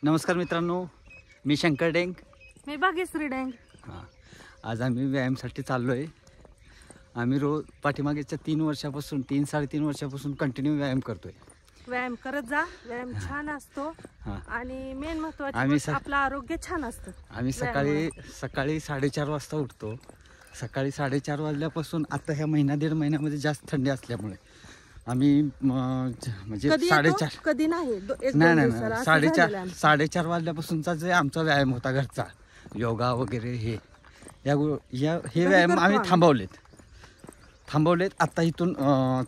नमस्कार मित्रांनो, मी शंकर डेंग. मी भाग्यश्री डेंग. हां, आज आम्ही व्यायामासाठी चाललो आहे. आम्ही रोज पाठीमागेच्या 3 वर्षापासून 3-3.5 वर्षापासून कंटिन्यू व्यायाम करतोय. व्यायाम करत जा, व्यायाम छान असतो आणि मेन महत्त्वाचं आम्ही आपलं आरोग्य छान असतं. आम्ही सकाळी 4:30 वाजता उठतो. सकाळी 4:30 वाजल्यापासून आता ह्या दीड महिन्यामध्ये जास्त थंडी असल्यामुळे आम्ही म्हणजे 4:30 कधी नाही नाही 4:30 वाजल्यापासूनचा जे आमचा व्यायाम होता घरचा, योगा वगैरे हे व्यायाम आम्ही थांबवलेत. आता इथून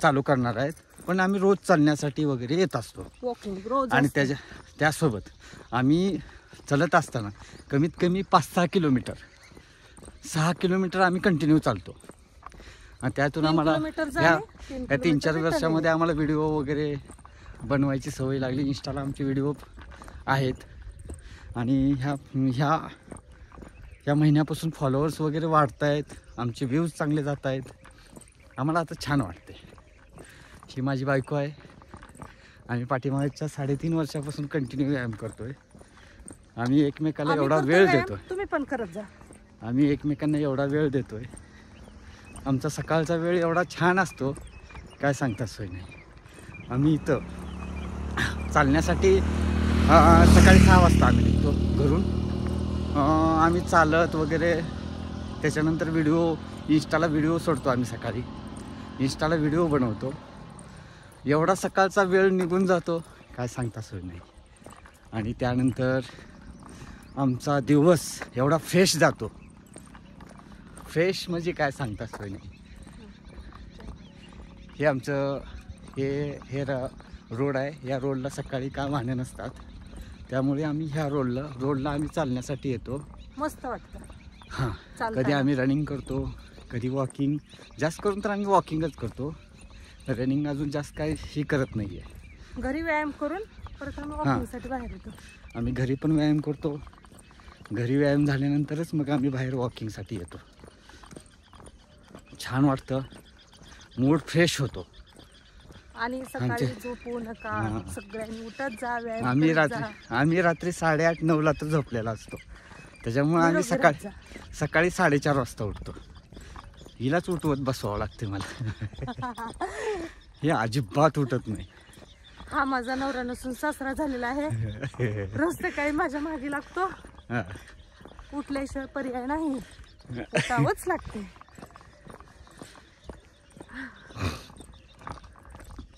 चालू करणार आहेत. पण आम्ही रोज चालण्यासाठी वगैरे येत असतो वॉकिंग रोज. आणि त्यासोबत आम्ही चलत असताना कमीत कमी 5-6 किलोमीटर 6 किलोमीटर आम्ही कंटिन्यू चालतो. आणि त्यातून आम्हाला या 3-4 वर्षामध्ये आम्हाला व्हिडिओ वगैरे बनवायची सवय लागली. इंस्टाला आमचे व्हिडिओ आहेत आणि ह्या महिन्यापासून फॉलोअर्स वगैरे वाढत आहेत. आमचे व्ह्यूज चांगले जात आहेत. आम्हाला आता छान वाटते. ही माझी बायको आहे. आम्ही पाठीमागच्या 3.5 वर्षापासून कंटिन्यू व्यायाम करतोय. आम्ही एकमेकाला एवढा वेळ देतोय. तुम्ही पण करत जा. आम्ही एकमेकांना एवढा वेळ देतोय. आमचा सकाळचा वेळ एवढा छान असतो, काय सांगता सोय नाही. आम्ही इथं चालण्यासाठी सकाळी 6 वाजता आम्ही निघतो घरून. आम्ही चालत वगैरे त्याच्यानंतर इंस्टाला व्हिडिओ सोडतो. आम्ही सकाळी इंस्टाला व्हिडिओ बनवतो. एवढा सकाळचा वेळ निघून जातो, काय सांगता सोय नाही. आणि त्यानंतर आमचा दिवस एवढा फ्रेश जातो. फ्रेश म्हणजे काय सांगता सोय नाही. हे आमचं हे रोड आहे. या रोडला सकाळी काय वाहने नसतात, त्यामुळे आम्ही ह्या रोडला आम्ही चालण्यासाठी येतो. मस्त वाटतं. हां, कधी आम्ही रनिंग करतो, कधी वॉकिंग. जास्त करून तर आम्ही वॉकिंगच करतो. रनिंग अजून जास्त काय ही करत नाही आहे. घरी व्यायाम करून परत आम्ही वॉकिंगसाठी बाहेर येतो. आम्ही घरी पण व्यायाम करतो. घरी व्यायाम झाल्यानंतरच मग आम्ही बाहेर वॉकिंगसाठी येतो. छान वाटतं, मूड फ्रेश होतो. आणि सकाळी झोपू नका, सगळ्यांनी उठत जा, व्यायाम. आम्ही रात्री 8:30-9ला तर झोपलेला असतो. त्याच्यामुळे आम्ही सकाळी 4:30 वाजता उठतो. हिलाच उठवत बसवावं लागते मला. हे अजिबात उठत नाही. हा माझा नवरा नसून सासरा झालेला आहे. रोज सकाळी माझ्या मागे लागतो. उठल्याशिवाय पर्याय नाही, उठावंच लागते.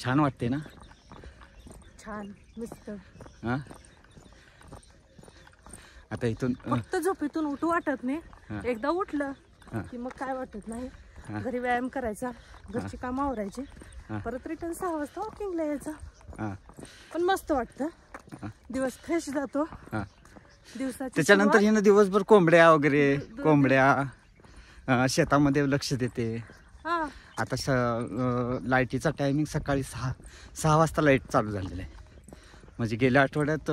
छान वाटते ना. छान मस्त. आता इथून फक्त झोपेतून उठू वाटत नाही. एकदा उठलं की मग काय वाटत नाही. घरी व्यायाम करायचा, घरची कामं आवरायची, परत रिटर्न 6 वाजता वॉकिंगला यायचं. पण मस्त वाटतं. दिवस फ्रेश जातो. त्याच्यानंतर हिनं दिवसभर कोंबड्या शेतामध्ये लक्ष देते. आता लाईटीचा टायमिंग सकाळी 6 वाजता लाईट चालू झालेला आहे. म्हणजे गेल्या आठवड्यात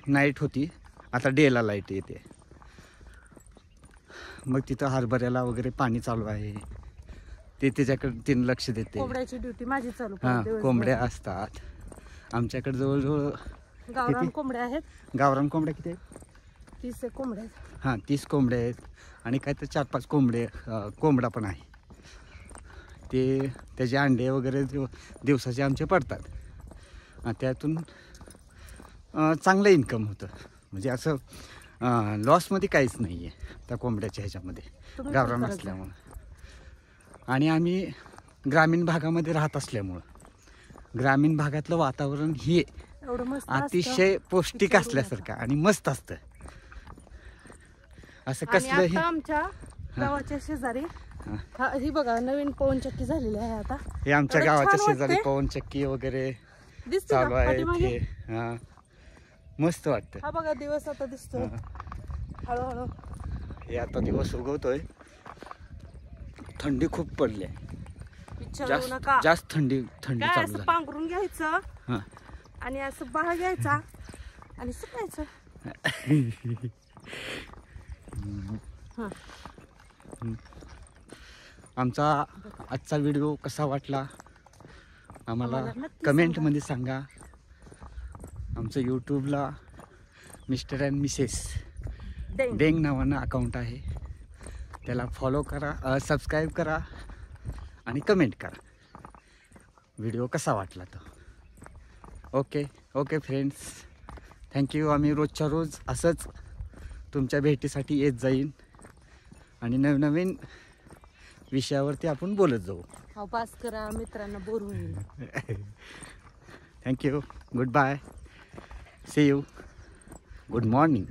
नाईट होती, आता डेला लाईट येते. मग तिथं हरभऱ्याला वगैरे पाणी चालू आहे, ते त्याच्याकडे 3 लक्ष देते. कोंबड्याची ड्युटी माझी चालू. कोंबड्या असतात आमच्याकडे जवळजवळ. गावरान कोंबड्या आहेत. गावरान कोंबड्या किती आहेत? 30 कोंबड्या आहेत. 30 कोंबड्या आहेत. आणि काय तर 4-5 कोंबडा पण आहे. त्याचे अंडे वगैरे दिवसाचे आमचे पडतात. त्यातून चांगलं इन्कम होतं. म्हणजे असं लॉसमध्ये काहीच नाही आहे त्या कोंबड्याच्या ह्याच्यामध्ये, गावरान असल्यामुळं. आणि आम्ही ग्रामीण भागामध्ये राहत असल्यामुळं ग्रामीण भागातलं वातावरण हे अतिशय पौष्टिक असल्यासारखं आणि मस्त असतं. असं कसलंही. आमच्या गावाच्या शेजारी ही बघा नवीन पवनचक्की झालेली आहे. आता हे आमच्या गावाच्या शेजारी पवनचक्की वगैरे चालू आहे. मस्त वाटतं. हा बघा दिवस आता दिसतो हळूहळू. हे आता दिवस उगवतोय. थंडी खूप पडली आहे. जास्त थंडी चालू झाली. पांघरून घ्यायचं आणि असं बाळ घ्यायचा आणि सुकायचं. आमचा आजचा व्हिडिओ कसा वाटला आम्हाला कमेंटमध्ये सांगा. आमचं यूट्यूबला मिस्टर अँड मिसेस डेंग. डेंग नावानं अकाउंट आहे. त्याला फॉलो करा, सबस्क्राईब करा आणि कमेंट करा व्हिडिओ कसा वाटला तो. Okay friends, thank you. आम्ही रोजच्या रोज असंच तुमच्या भेटीसाठी येत जाईन आणि नवनवीन विषयावरती आपण बोलत जाऊ. हा पास करा, मित्रांना बोर होईल. Thank you. Good bye. See you. Good morning.